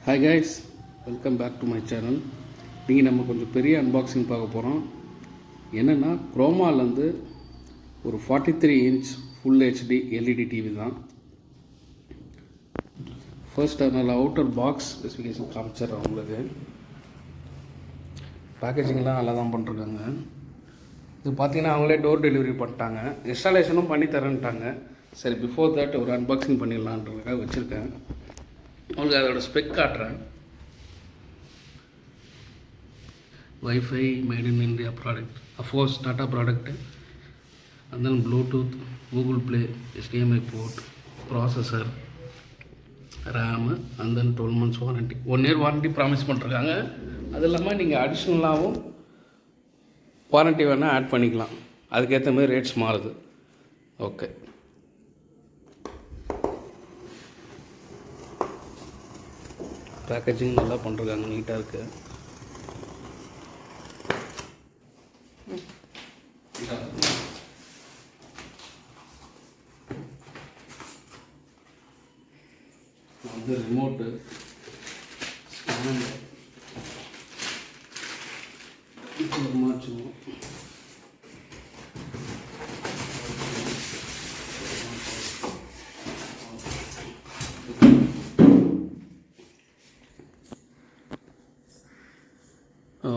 Hi guys, welcome back to my channel. நீங்கள் நம்ம கொஞ்சம் பெரிய அன்பாக்சிங் பார்க்க போகிறோம். என்னென்னா குரோமாலேருந்து ஒரு 43 inch full HD LED TV தான். ஃபர்ஸ்ட் அதனால் அவுட்டர் பாக்ஸ் ஸ்பெசிஃபிகேஷன் காமிச்சிட்றேன் உங்களுக்கு. பேக்கேஜிங்லாம் நல்லா தான் பண்ணிருக்காங்க. இது பார்த்தீங்கன்னா அவங்களே டோர் டெலிவரி பண்ணிட்டாங்க, இன்ஸ்டாலேஷனும் பண்ணி தரேன்ட்டாங்க. சரி, பிஃபோர் தட் ஒரு அன்பாக்சிங் பண்ணிடலான்றதுக்காக வச்சுருக்கேன். உங்களுக்கு அதோட ஸ்பெக் காட்டுறேன். Wifi made in India product, of course Tata product. And then Bluetooth, Google Play, HDMI port, processor, RAM, and then 12 months warranty, 1 year warranty promise பண்ணிருக்காங்க. அது இல்லாமல் நீங்கள் அடிஷ்னலாகவும் வாரண்ட்டி வேணால் ஆட் பண்ணிக்கலாம். அதுக்கேற்ற மாதிரி ரேட்ஸ் மாறுது. ஓகே, பேக்கேஜிங் நல்லா பண்ணுறாங்க, நீட்டாக இருக்குது. வந்து ரிமோட்டு, ஸ்டாண்ட், மாற்றுவோம்.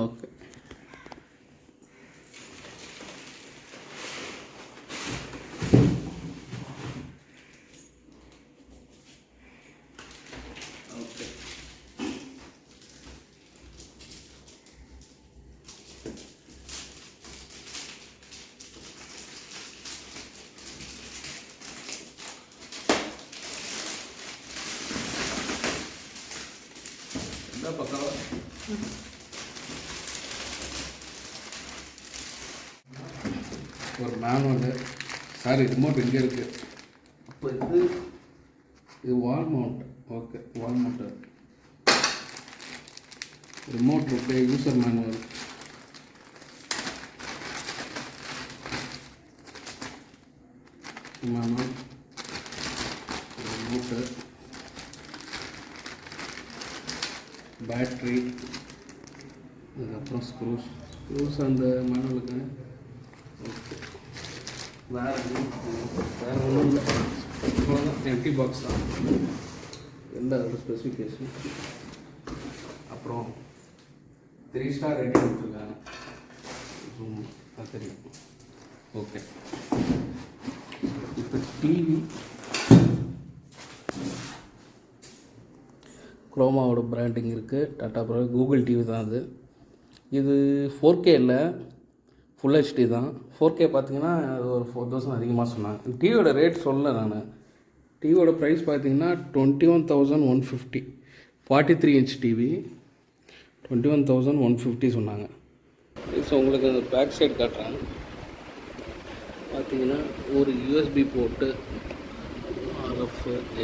ஓகே, என்ன பக்கம் ஒரு மேனுவல். சாரி, ரிமோட் இங்கே இருக்குது. அப்போ இது வால் மவுண்ட். ஓகே, வால் மவுண்ட் ரிமோட் இருக்கு. யூசர் மேனுவல், ரிமோட்டு, பேட்ரி, அதுக்கப்புறம் ஸ்க்ரூஸ் அந்த மேனுவலுக்கு. ஓகே, வேறு ஒன்றும் இல்லை, அவ்வளோதான். எம்டி பாக்ஸ் தான். எந்த அதோட ஸ்பெசிஃபிகேஷன். அப்புறம் 3 star ரேட்டிங் கொடுத்துருக்காங்க. அது தெரியும். ஓகே, இப்போ டிவி குரோமாவோட பிராண்டிங் இருக்குது. டாட்டா ப்ராடக்ட், கூகுள் டிவி தான் அது. இது 4K இல்லை, ஃபுல் ஹெச்டி தான். 4K பார்த்தீங்கன்னா அது ஒரு 4000 அதிகமாக சொன்னாங்க. டிவியோட ரேட் சொல்லலை நான். டிவியோட ப்ரைஸ் பார்த்தீங்கன்னா 21,150. 43 inch டிவி 21,150 சொன்னாங்க. ஸோ உங்களுக்கு அந்த பேக் சைடு காட்டுறேன். பார்த்தீங்கன்னா ஒரு USB port, RF,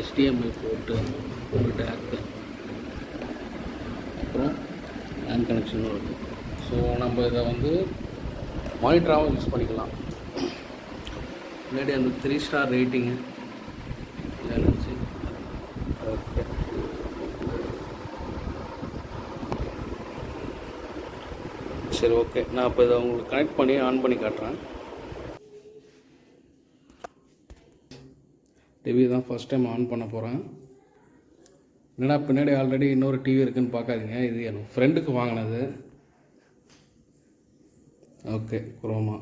HDMI port, ஒரு டேக்கு, அப்புறம் லேண்ட் கனெக்ஷனும் இருக்குது. ஸோ நம்ம இதை வந்து மானிட்டராகவும் யூஸ் பண்ணிக்கலாம். முன்னாடி அந்த 3 star ரேட்டிங்கு இருந்துச்சு. ஓகே, சரி, ஓகே. நான் இப்போ இதை உங்களுக்கு கனெக்ட் பண்ணி ஆன் பண்ணி காட்டுறேன். டிவி தான் ஃபஸ்ட் டைம் ஆன் பண்ண போகிறேன். என்னடா பின்னாடி ஆல்ரெடி இன்னொரு டிவி இருக்குதுன்னு பார்க்காதீங்க, இது என் ஃப்ரெண்டுக்கு வாங்கினது. ஓகே, குரோமா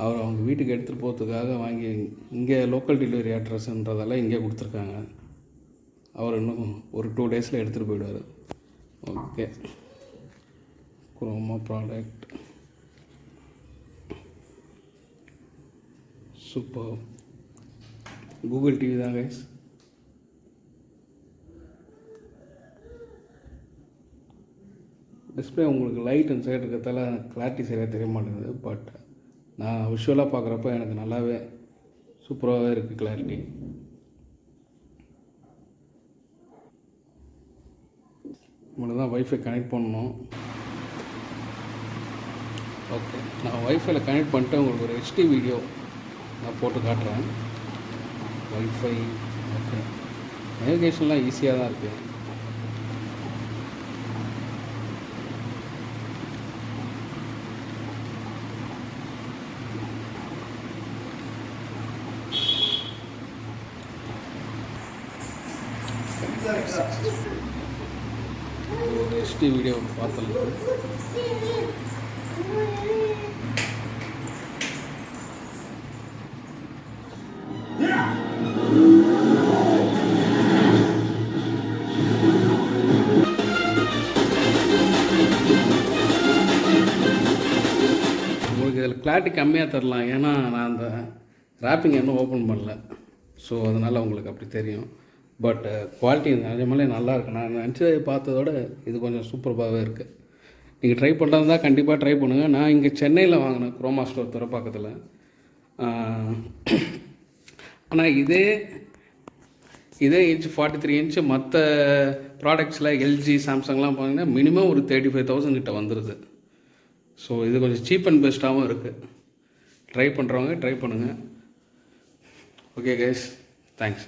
அவர் அவங்க வீட்டுக்கு எடுத்துகிட்டு போகிறதுக்காக வாங்கி, இங்கே லோக்கல் டெலிவரி அட்ரஸ்ன்றதால இங்கே கொடுத்துருக்காங்க. அவர் இன்னும் ஒரு 2 daysல எடுத்துகிட்டு போயிடுவார். Okay, Croma product super. Google TV தான் கைஸ். டிஸ்பிளே உங்களுக்கு லைட் அண்ட் சைடு இருக்கிறதால கிளாரிட்டி சரியாக தெரிய மாட்டேங்குது. பட் நான் விஷுவலாக பார்க்குறப்ப எனக்கு நல்லாவே சூப்பராகவே இருக்குது கிளாரிட்டி. உங்களுக்கு தான் வைஃபை கனெக்ட் பண்ணணும். ஓகே, நான் வைஃபைல கனெக்ட் பண்ணிட்டு உங்களுக்கு ஒரு HD வீடியோ நான் போட்டு காட்டுறேன். வைஃபை ஓகே, நேவிகேஷன்லாம் ஈஸியாக தான் இருக்குது. ஒரு HD வீடியோ பார்த்துருக்கோம். உங்களுக்கு இதில் கிளாரிட்டி கம்மியாக தரலாம், ஏன்னா நான் அந்த ராப்பிங் இன்னும் ஓப்பன் பண்ணல. ஸோ அதனால் உங்களுக்கு அப்படி தெரியும். பட் குவாலிட்டி நிஜமாலே நல்லா இருக்குது. நான் நினச்சதை பார்த்ததோட இது கொஞ்சம் சூப்பராகவே இருக்குது. நீங்கள் ட்ரை பண்ணுறதா கண்டிப்பாக ட்ரை பண்ணுங்கள். நான் இங்கே சென்னையில் வாங்கினேன், குரோமா ஸ்டோர் துறைப்பாக்கத்தில். ஆனால் இதே இன்ச் 43 இன்ச்சு மற்ற ப்ராடக்ட்ஸில் எல்ஜி சாம்சங்லாம் பார்த்தீங்கன்னா மினிமம் ஒரு 35,000 கிட்ட வந்துடுது. ஸோ இது கொஞ்சம் சீப் அண்ட் பெஸ்ட்டாகவும் இருக்குது. ட்ரை பண்ணுறவங்க ட்ரை பண்ணுங்கள். Okay guys, thanks.